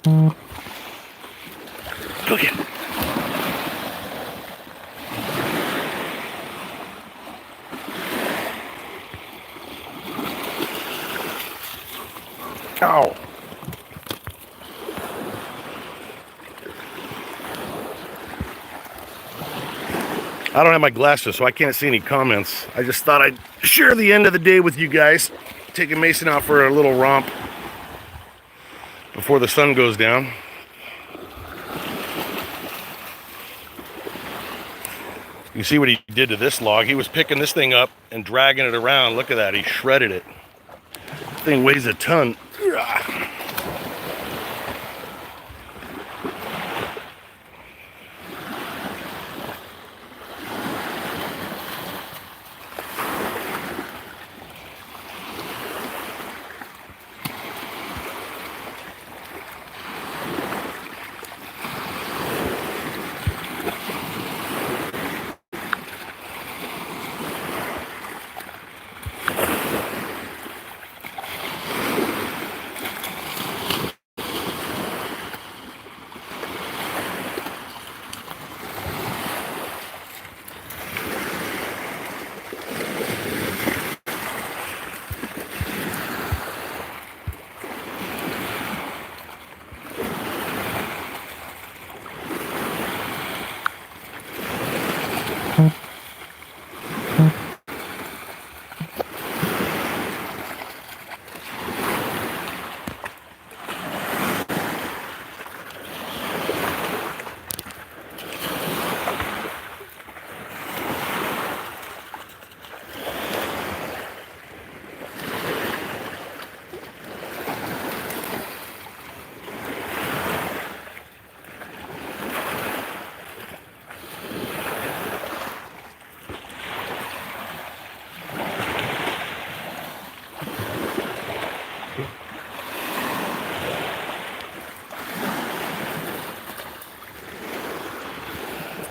Go get it. Ow. I don't have my glasses, so I can't see any comments. I just thought I'd share the end of the day with you guys. Taking Mason out for a little romp before the sun goes down. You see what he did to this log. He was picking this thing up and dragging it around. Look at that, he shredded it. This thing weighs a ton.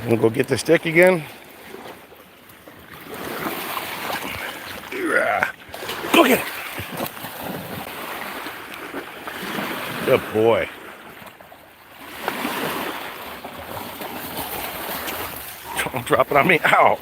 I'm gonna go get the stick again. Go get it. Good boy. Don't drop it on me. Ow.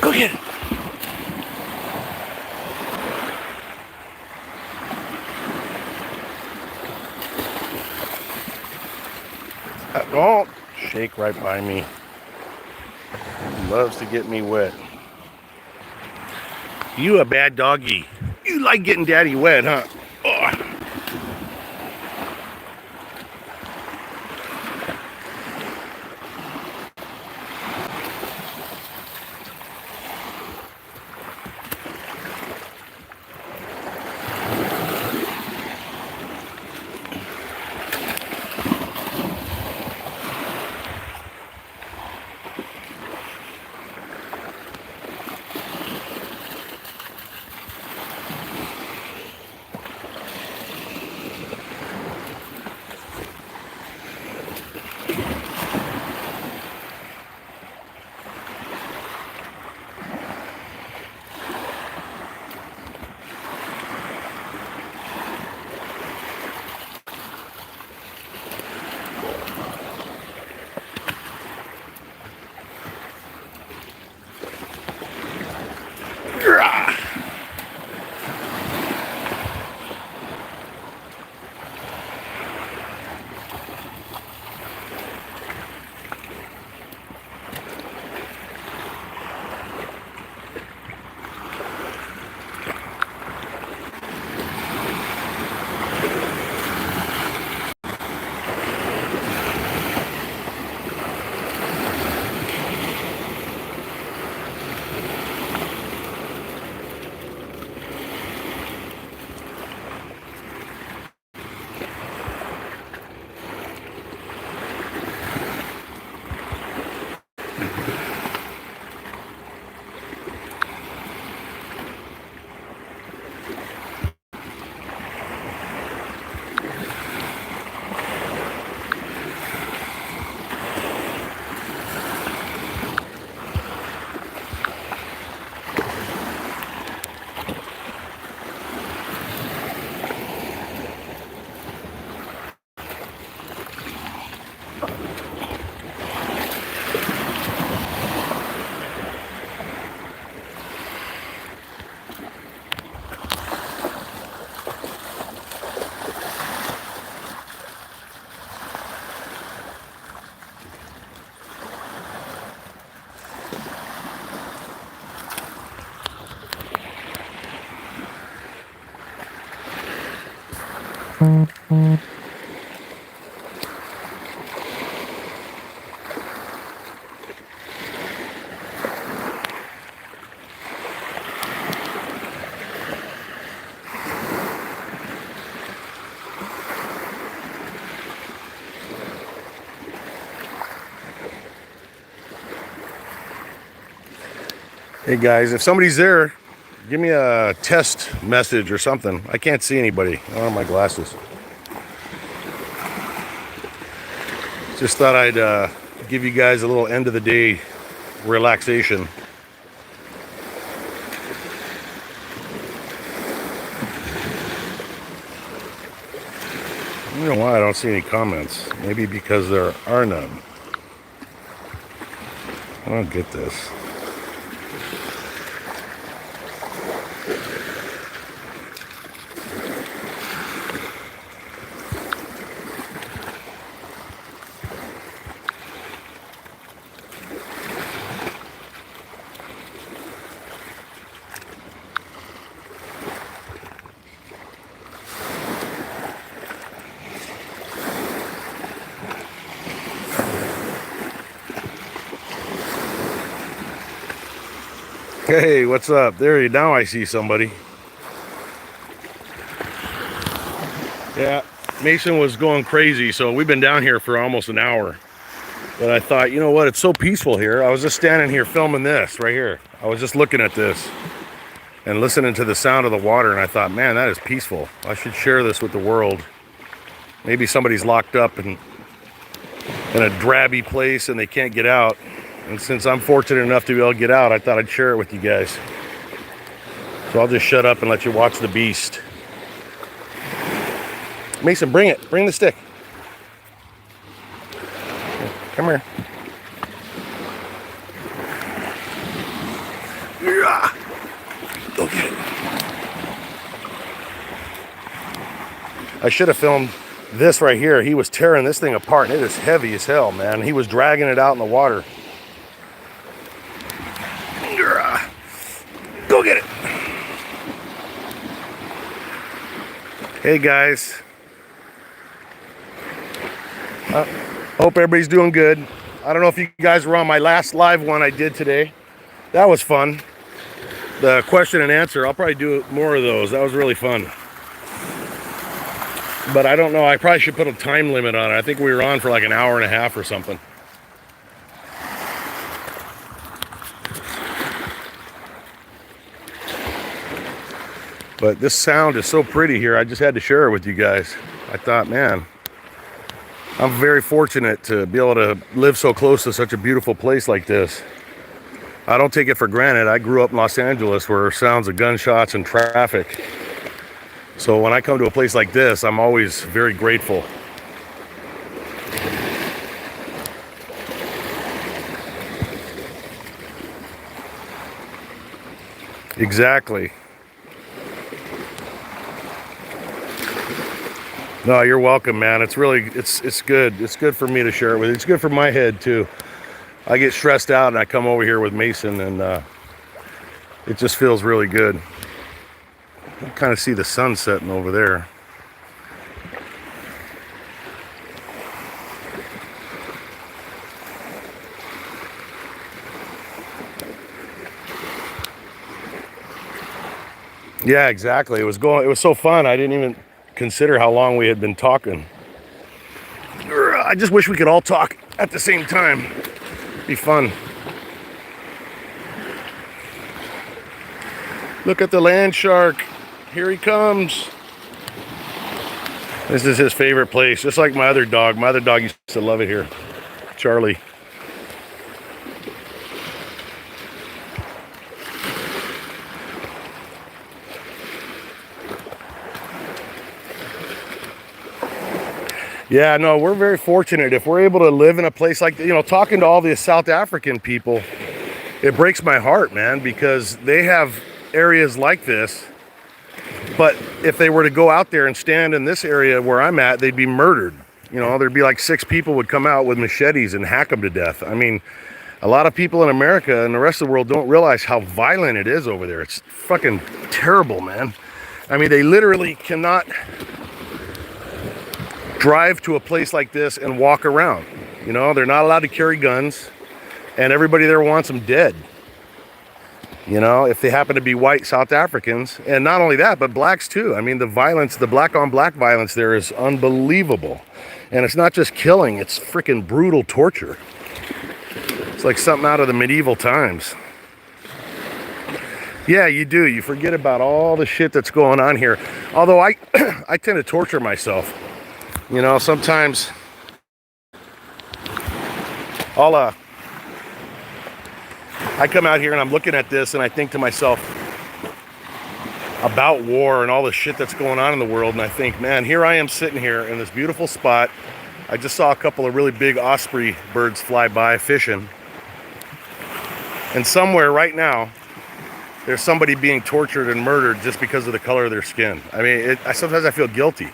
Go get it. Don't shake right by me. He loves to get me wet. You a bad doggy. You like getting daddy wet, huh? Oh. Hey guys, if somebody's there, give me a test message or something. I can't see anybody. I don't have my glasses. Just thought I'd give you guys a little end of the day relaxation. I don't know why I don't see any comments. Maybe because there are none. I don't get this. Hey, what's up? Now I see somebody. Yeah, Mason was going crazy, so we've been down here for almost an hour. But I thought, you know what? It's so peaceful here. I was just standing here filming this right here. I was just looking at this and listening to the sound of the water, and I thought, man, that is peaceful. I should share this with the world. Maybe somebody's locked up in a drabby place and they can't get out. And since I'm fortunate enough to be able to get out, I thought I'd share it with you guys. So I'll just shut up and let you watch the beast. Mason, bring it. Bring the stick. Come here. Yeah. Go get it. I should have filmed this right here. He was tearing this thing apart, and it is heavy as hell, man. He was dragging it out in the water. Go get it. Hey guys. Hope everybody's doing good. I don't know if you guys were on my last live one I did today. That was fun. The question and answer, I'll probably do more of those. That was really fun. But I don't know, I probably should put a time limit on it. I think we were on for like an hour and a half or something. But this sound is so pretty here, I just had to share it with you guys. I thought, man, I'm very fortunate to be able to live so close to such a beautiful place like this. I don't take it for granted. I grew up in Los Angeles where sounds of gunshots and traffic. So when I come to a place like this, I'm always very grateful. Exactly. No, you're welcome, man. It's really, it's good. It's good for me to share it with you. It's good for my head too. I get stressed out and I come over here with Mason, and it just feels really good. I kind of see the sun setting over there. Yeah, exactly. It was so fun. I didn't even consider how long we had been talking. I just wish we could all talk at the same time. It'd be fun. Look at the land shark. Here he comes. This is his favorite place, just like my other dog. My other dog used to love it here. Charlie. Yeah, no, we're very fortunate. If we're able to live in a place like, talking to all the South African people, it breaks my heart, man, because they have areas like this. But if they were to go out there and stand in this area where I'm at, they'd be murdered. There'd be like 6 people would come out with machetes and hack them to death. I mean, a lot of people in America and the rest of the world don't realize how violent it is over there. It's fucking terrible, man. I mean, they literally cannot drive to a place like this and walk around. You know, they're not allowed to carry guns, and everybody there wants them dead. You know, if they happen to be white South Africans, and not only that, but blacks too. I mean, the violence, the black on black violence there is unbelievable. And it's not just killing, it's freaking brutal torture. It's like something out of the medieval times. Yeah, you do. You forget about all the shit that's going on here. Although I tend to torture myself. You know, sometimes I come out here and I'm looking at this and I think to myself about war and all the shit that's going on in the world, and I think, man, here I am sitting here in this beautiful spot. I just saw a couple of really big osprey birds fly by fishing. And somewhere right now, there's somebody being tortured and murdered just because of the color of their skin. I mean, sometimes I feel guilty,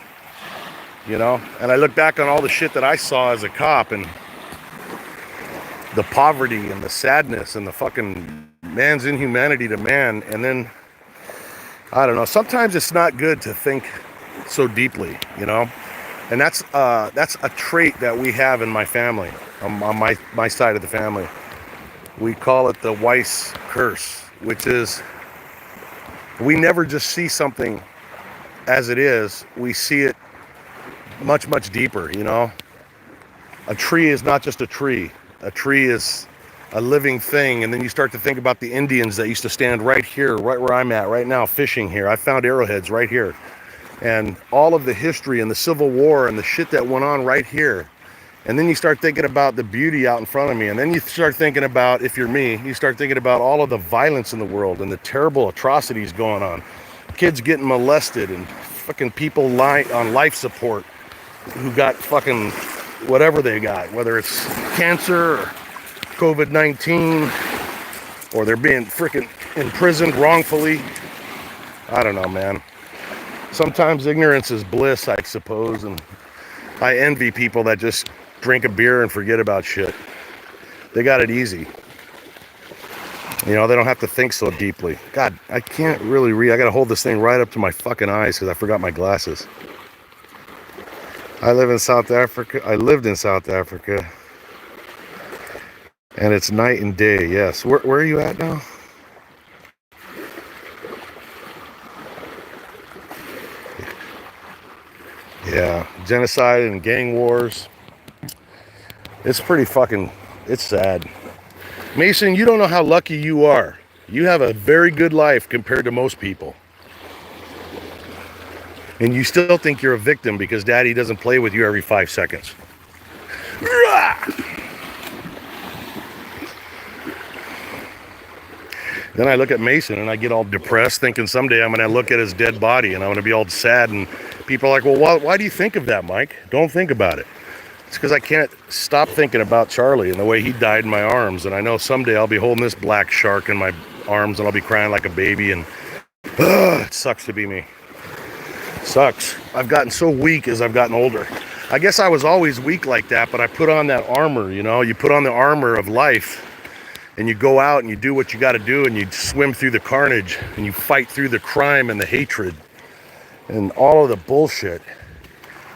you know? And I look back on all the shit that I saw as a cop and the poverty and the sadness and the fucking man's inhumanity to man. And then, I don't know, sometimes it's not good to think so deeply, you know? And that's a trait that we have in my family, on my side of the family. We call it the Weiss curse, which is we never just see something as it is. We see it much, much deeper, you know? A tree is not just a tree. A tree is a living thing. And then you start to think about the Indians that used to stand right here, right where I'm at right now, fishing here. I found arrowheads right here. And all of the history and the Civil War and the shit that went on right here. And then you start thinking about the beauty out in front of me. And then you start thinking about, if you're me, you start thinking about all of the violence in the world and the terrible atrocities going on. Kids getting molested and fucking people on life support who got fucking whatever they got, whether it's cancer or COVID-19, or they're being freaking imprisoned wrongfully. I don't know, man. Sometimes ignorance is bliss, I suppose, and I envy people that just drink a beer and forget about shit. They got it easy. You know, they don't have to think so deeply. God, I can't really read. I gotta hold this thing right up to my fucking eyes because I forgot my glasses. I lived in South Africa, and it's night and day, yes. Where are you at now? Yeah, genocide and gang wars. It's pretty fucking, it's sad. Mason, you don't know how lucky you are. You have a very good life compared to most people. And you still think you're a victim because daddy doesn't play with you every 5 seconds. Then I look at Mason and I get all depressed thinking someday I'm going to look at his dead body and I'm going to be all sad. And people are like, well, why do you think of that, Mike? Don't think about it. It's because I can't stop thinking about Charlie and the way he died in my arms. And I know someday I'll be holding this black shark in my arms and I'll be crying like a baby. And it sucks to be me. Sucks. I've gotten so weak as I've gotten older. I guess I was always weak like that, but I put on that armor, you know? You put on the armor of life and you go out and you do what you got to do and you swim through the carnage and you fight through the crime and the hatred and all of the bullshit.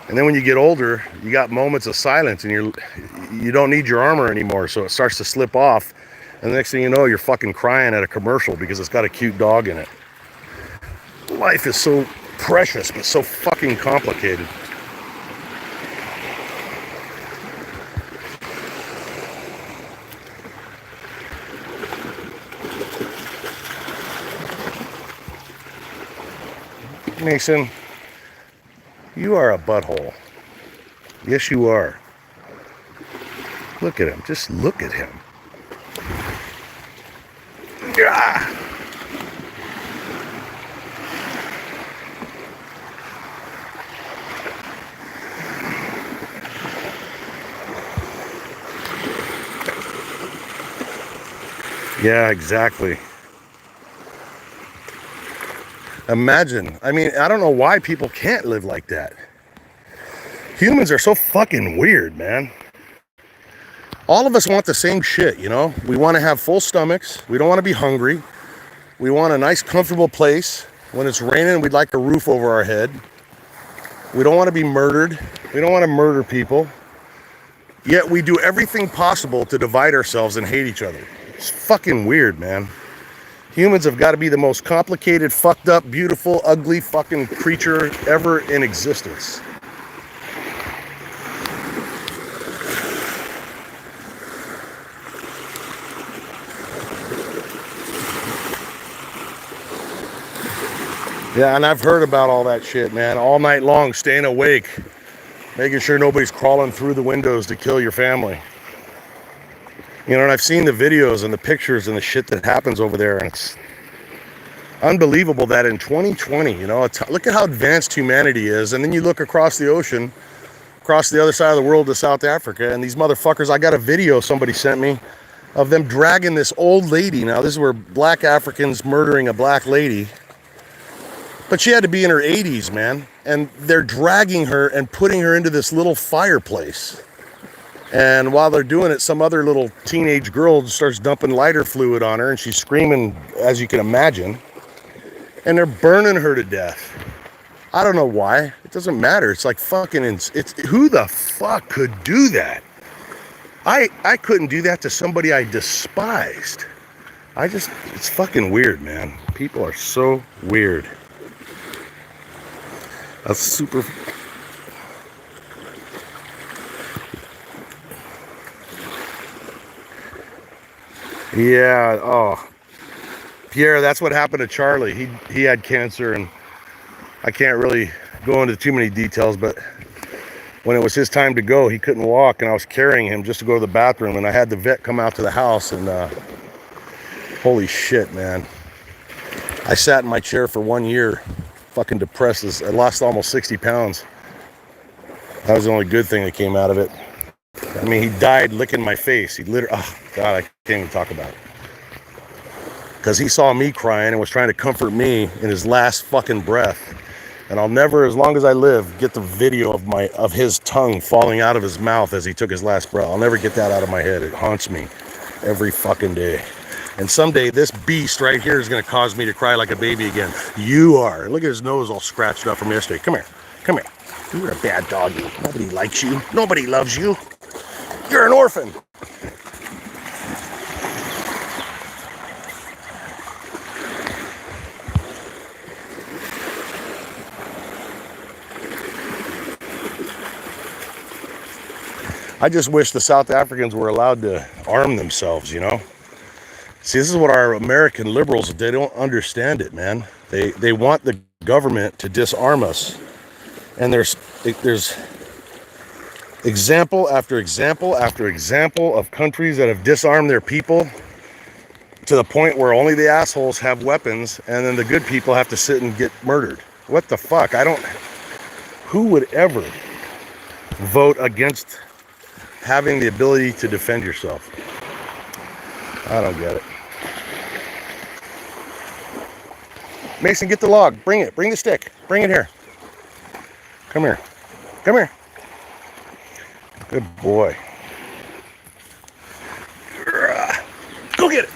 And then when you get older, you got moments of silence and you don't need your armor anymore, so it starts to slip off. And the next thing you know, you're fucking crying at a commercial because it's got a cute dog in it. Life is so precious, but so fucking complicated. Mason, you are a butthole. Yes, you are. Look at him. Just look at him. Yeah. Yeah, exactly. Imagine. I mean, I don't know why people can't live like that. Humans are so fucking weird, man. All of us want the same shit, you know? We want to have full stomachs. We don't want to be hungry. We want a nice, comfortable place. When it's raining, we'd like a roof over our head. We don't want to be murdered. We don't want to murder people. Yet we do everything possible to divide ourselves and hate each other. It's fucking weird, man. Humans have got to be the most complicated, fucked up, beautiful, ugly fucking creature ever in existence. Yeah, and I've heard about all that shit, man. All night long, staying awake, making sure nobody's crawling through the windows to kill your family. You know, and I've seen the videos and the pictures and the shit that happens over there, and it's unbelievable that in 2020, you know, look at how advanced humanity is, and then you look across the ocean, across the other side of the world to South Africa, and these motherfuckers, I got a video somebody sent me of them dragging this old lady. Now, this is where black Africans murdering a black lady. But she had to be in her 80s, man. And they're dragging her and putting her into this little fireplace. And while they're doing it, some other little teenage girl starts dumping lighter fluid on her. And she's screaming, as you can imagine. And they're burning her to death. I don't know why. It doesn't matter. It's like fucking... who the fuck could do that? I couldn't do that to somebody I despised. It's fucking weird, man. People are so weird. That's super. Yeah. Oh, Pierre, that's what happened to Charlie. He had cancer, and I can't really go into too many details, but when it was his time to go, he couldn't walk, and I was carrying him just to go to the bathroom, and I had the vet come out to the house, and holy shit, man. I sat in my chair for 1 year. Fucking depressed. I lost almost 60 pounds. That was the only good thing that came out of it. I mean, he died licking my face. He literally, oh God, I can't even talk about it. Because he saw me crying and was trying to comfort me in his last fucking breath. And I'll never, as long as I live, get the video of his tongue falling out of his mouth as he took his last breath. I'll never get that out of my head. It haunts me every fucking day. And someday this beast right here is going to cause me to cry like a baby again. You are. Look at his nose all scratched up from yesterday. Come here. Come here. You're a bad doggy. Nobody likes you. Nobody loves you. You're an orphan. I just wish the South Africans were allowed to arm themselves, you know? See, this is what our American liberals, they don't understand it, man. They want the government to disarm us. And there's example after example after example of countries that have disarmed their people to the point where only the assholes have weapons, and then the good people have to sit and get murdered. What the fuck? Who would ever vote against having the ability to defend yourself? I don't get it. Mason, get the log. Bring it. Bring the stick. Bring it here. Come here. Come here. Good boy. Go get it.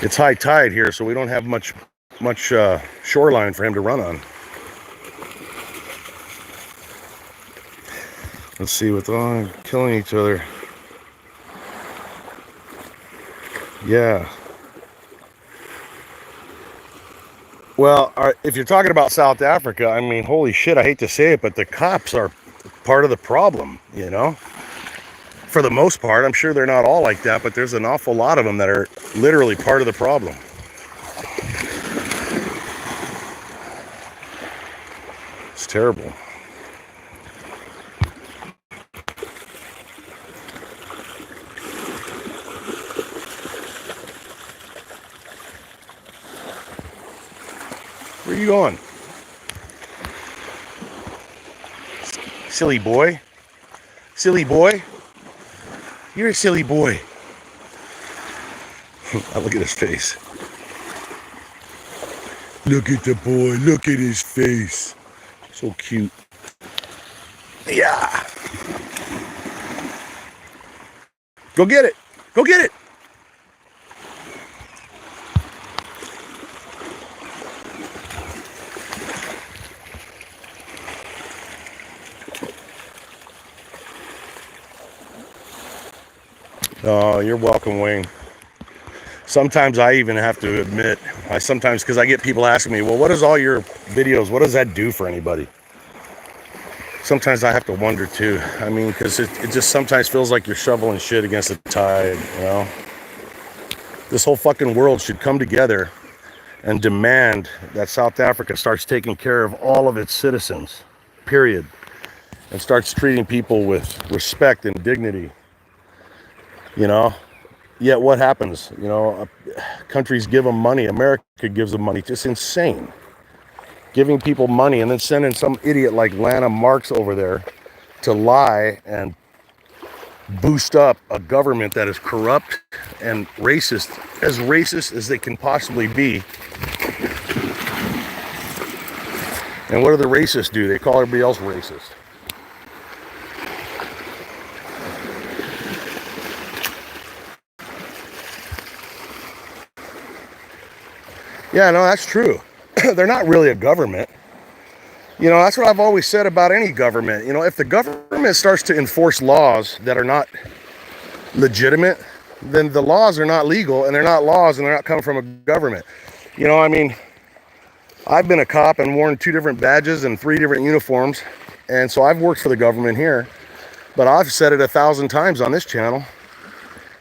It's high tide here, so we don't have much shoreline for him to run on. Let's see, with all killing each other. Yeah. Well, if you're talking about South Africa, I mean, holy shit, I hate to say it, but the cops are part of the problem, you know? For the most part, I'm sure they're not all like that, but there's an awful lot of them that are literally part of the problem. It's terrible. Where are you going? Silly boy. Silly boy. You're a silly boy. Look at his face. Look at the boy. Look at his face. So cute. Yeah. Go get it. Go get it. Oh, you're welcome, Wayne. Sometimes I even have to admit, sometimes, because I get people asking me, well, what is all your videos, what does that do for anybody? Sometimes I have to wonder too. I mean, because it just sometimes feels like you're shoveling shit against the tide, you know? This whole fucking world should come together and demand that South Africa starts taking care of all of its citizens, period, and starts treating people with respect and dignity, you know? Yet what happens? You know, countries give them money. America gives them money. Just insane. Giving people money and then sending some idiot like Lana Marks over there to lie and boost up a government that is corrupt and racist as they can possibly be. And what do the racists do? They call everybody else racist. Yeah, no, that's true. They're not really a government. You know, that's what I've always said about any government. You know, if the government starts to enforce laws that are not legitimate, then the laws are not legal, and they're not laws, and they're not coming from a government. You know, I mean, I've been a cop and worn 2 different badges and 3 different uniforms, and so I've worked for the government here, but I've said it 1,000 times on this channel.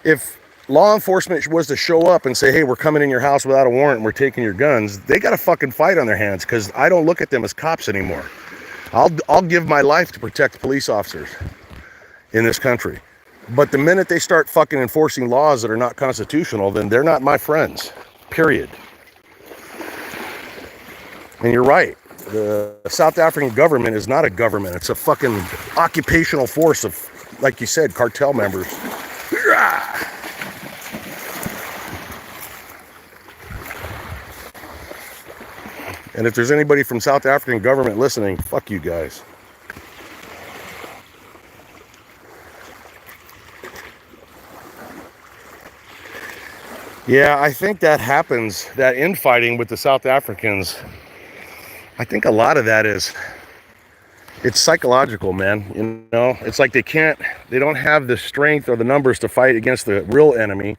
If law enforcement was to show up and say, hey, we're coming in your house without a warrant and we're taking your guns, they got a fucking fight on their hands, because I don't look at them as cops anymore. I'll give my life to protect police officers in this country. But the minute they start fucking enforcing laws that are not constitutional, then they're not my friends, period. And you're right. The South African government is not a government. It's a fucking occupational force of, like you said, cartel members. And if there's anybody from South African government listening, fuck you guys. Yeah, I think that happens, that infighting with the South Africans, I think a lot of that is, it's psychological, man. You know, it's like they don't have the strength or the numbers to fight against the real enemy.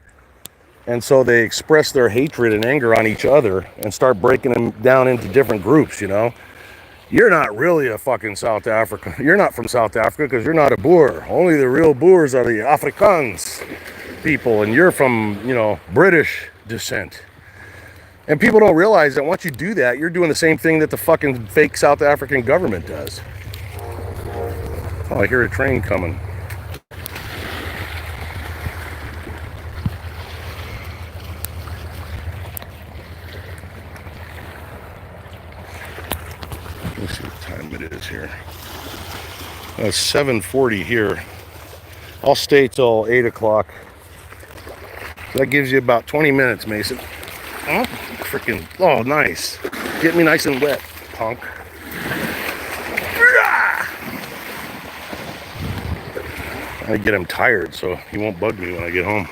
And so they express their hatred and anger on each other and start breaking them down into different groups, you know. You're not really a fucking South African. You're not from South Africa because you're not a Boer. Only the real Boers are the Afrikaans people, and you're from, you know, British descent. And people don't realize that once you do that, you're doing the same thing that the fucking fake South African government does. Oh, I hear a train coming. Let me see what time it is here. It's 7:40 here. I'll stay till 8 o'clock. So that gives you about 20 minutes, Mason. Oh, freaking, oh, nice. Get me nice and wet, punk. I get him tired so he won't bug me when I get home.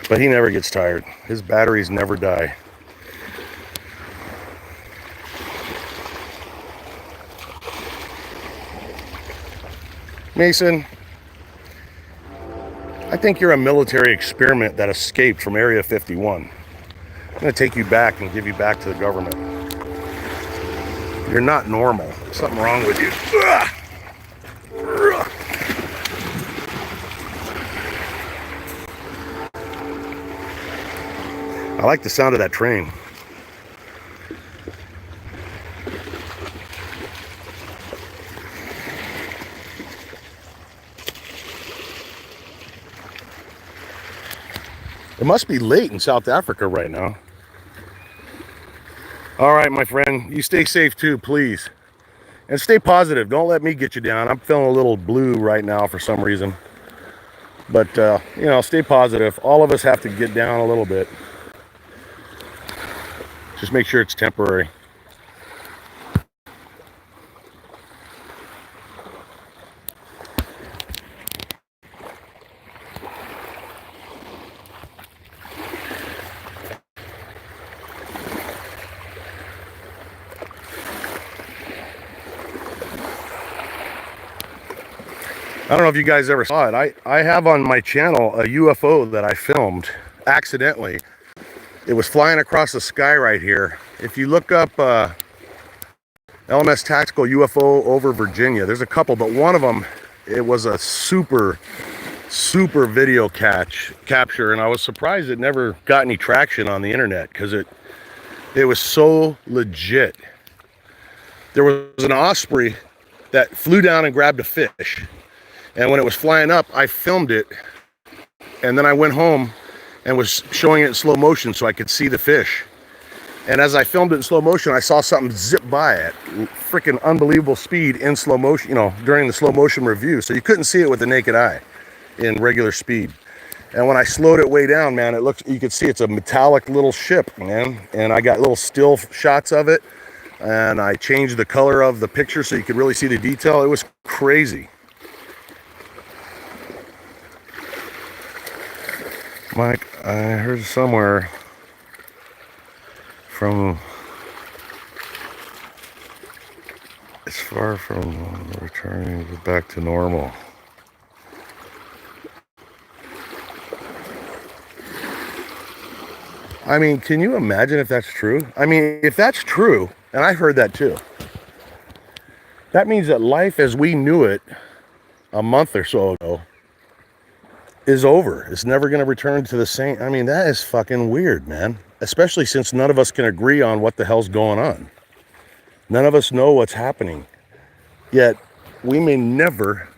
But he never gets tired. His batteries never die. Mason, I think you're a military experiment that escaped from Area 51. I'm going to take you back and give you back to the government. You're not normal. There's something wrong with you. I like the sound of that train. It must be late in South Africa right now. All right, my friend, you stay safe too, please. And stay positive. Don't let me get you down. I'm feeling a little blue right now for some reason. But, you know, stay positive. All of us have to get down a little bit. Just make sure it's temporary. I don't know if you guys ever saw it. I have on my channel a UFO that I filmed accidentally. It was flying across the sky right here. If you look up LMS Tactical UFO over Virginia, there's a couple, but one of them, it was a super video capture, and I was surprised it never got any traction on the internet because it was so legit. There was an osprey that flew down and grabbed a fish, and when it was flying up, I filmed it, and then I went home and was showing it in slow motion so I could see the fish. And as I filmed it in slow motion, I saw something zip by at freaking unbelievable speed in slow motion, you know, during the slow motion review. So you couldn't see it with the naked eye in regular speed. And when I slowed it way down, man, it looks, you could see it's a metallic little ship, man. And I got little still shots of it, and I changed the color of the picture so you could really see the detail. It was crazy. Mike, I heard somewhere from, it's far from returning back to normal. I mean, can you imagine if that's true? I mean, if that's true, and I heard that too, that means that life as we knew it a month or so ago is over. It's never going to return to the same. I mean, that is fucking weird, man. Especially since none of us can agree on what the hell's going on. None of us know what's happening. Yet, we may never,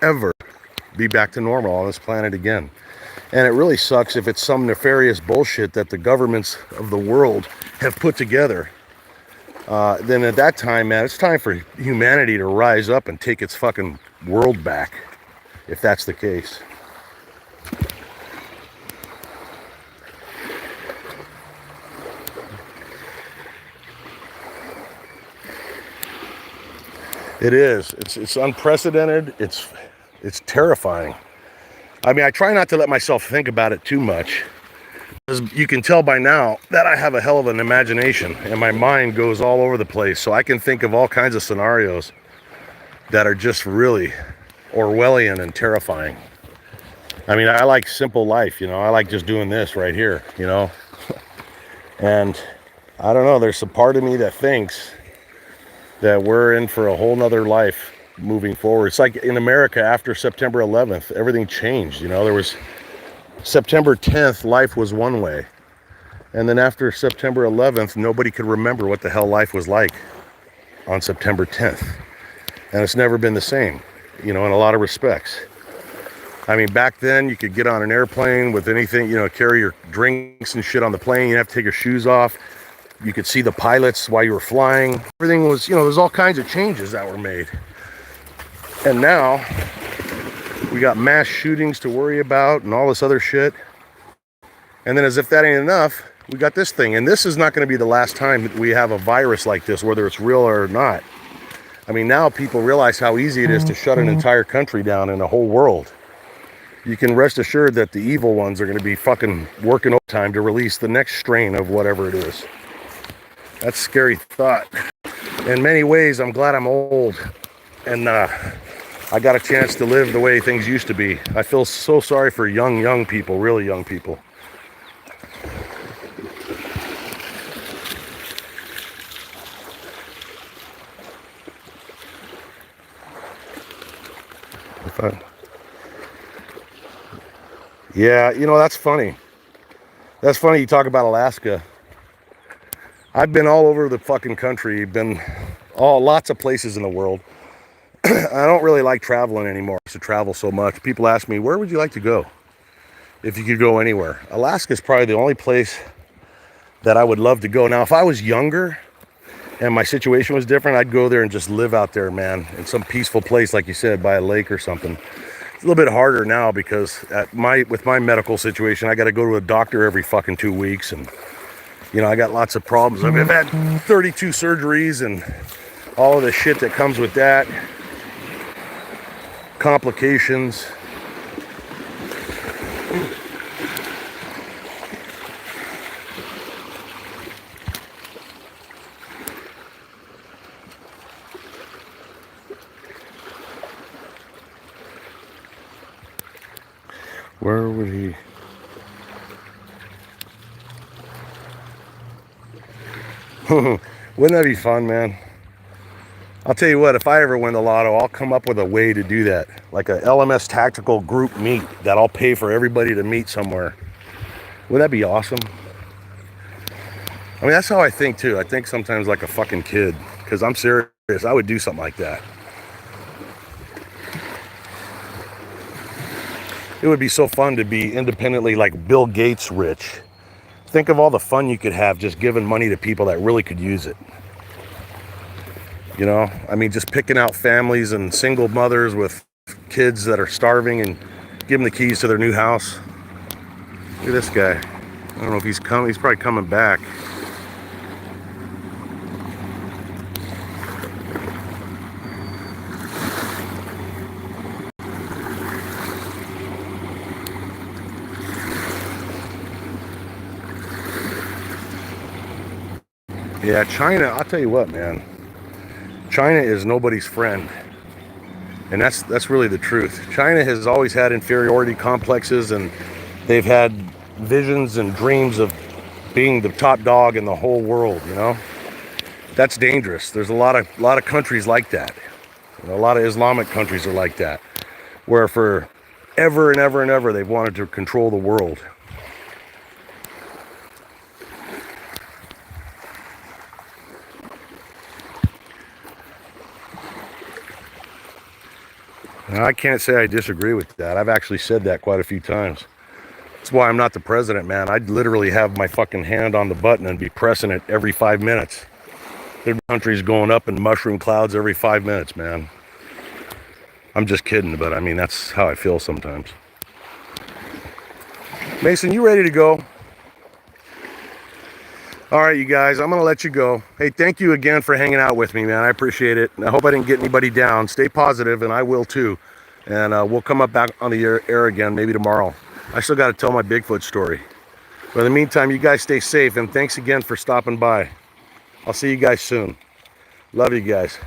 ever be back to normal on this planet again. And it really sucks if it's some nefarious bullshit that the governments of the world have put together. Then at that time, man, it's time for humanity to rise up and take its fucking world back, if that's the case. It is. It's unprecedented. It's terrifying. I mean, I try not to let myself think about it too much, because you can tell by now that I have a hell of an imagination and my mind goes all over the place. So I can think of all kinds of scenarios that are just really Orwellian and terrifying. I mean, I like simple life, you know. I like just doing this right here, you know. And I don't know, there's some part of me that thinks that we're in for a whole nother life moving forward. It's like in America after September 11th, everything changed. You know, there was September 10th, life was one way. And then after September 11th, nobody could remember what the hell life was like on September 10th. And it's never been the same, you know, in a lot of respects. I mean, back then you could get on an airplane with anything, you know, carry your drinks and shit on the plane. You didn't have to take your shoes off. You could see the pilots while you were flying. Everything was, you know, there's all kinds of changes that were made. And now we got mass shootings to worry about and all this other shit. And then as if that ain't enough, we got this thing. And this is not going to be the last time that we have a virus like this, whether it's real or not. I mean, now people realize how easy it is to shut an entire country down and a whole world. You can rest assured that the evil ones are going to be fucking working overtime to release the next strain of whatever it is. That's a scary thought. In many ways, I'm glad I'm old and I got a chance to live the way things used to be. I feel so sorry for young people, really young people. Yeah, you know, that's funny. That's funny you talk about Alaska. I've been all over the fucking country, been lots of places in the world. I don't really like traveling anymore. I used to travel so much. People ask me, where would you like to go if you could go anywhere? Alaska is probably the only place that I would love to go. Now, if I was younger and my situation was different, I'd go there and just live out there, man, in some peaceful place, like you said, by a lake or something. It's a little bit harder now because with my medical situation, I got to go to a doctor every fucking 2 weeks, and you know, I got lots of problems. I've had 32 surgeries and all of the shit that comes with that. Complications. Where would he? Wouldn't that be fun, man? I'll tell you what, if I ever win the lotto, I'll come up with a way to do that. Like a LMS tactical group meet that I'll pay for everybody to meet somewhere. Would that be awesome? I mean, that's how I think too. I think sometimes like a fucking kid, because I'm serious. I would do something like that. It would be so fun to be independently like Bill Gates rich. Think of all the fun you could have just giving money to people that really could use it. You know, I mean, just picking out families and single mothers with kids that are starving and give them the keys to their new house. Look at this guy. I don't know if he's coming. He's probably coming back. Yeah, China, I'll tell you what, man. China is nobody's friend. And that's really the truth. China has always had inferiority complexes, and they've had visions and dreams of being the top dog in the whole world, you know? That's dangerous. There's a lot of countries like that. You know, a lot of Islamic countries are like that, where for ever and ever and ever they've wanted to control the world. And I can't say I disagree with that. I've actually said that quite a few times. That's why I'm not the president, man. I'd literally have my fucking hand on the button and be pressing it every 5 minutes. There'd be countries going up in mushroom clouds every 5 minutes, man. I'm just kidding, but I mean, that's how I feel sometimes. Mason, you ready to go? All right, you guys, I'm going to let you go. Hey, thank you again for hanging out with me, man. I appreciate it. I hope I didn't get anybody down. Stay positive, and I will too. And we'll come up back on the air again, maybe tomorrow. I still got to tell my Bigfoot story. But in the meantime, you guys stay safe, and thanks again for stopping by. I'll see you guys soon. Love you guys.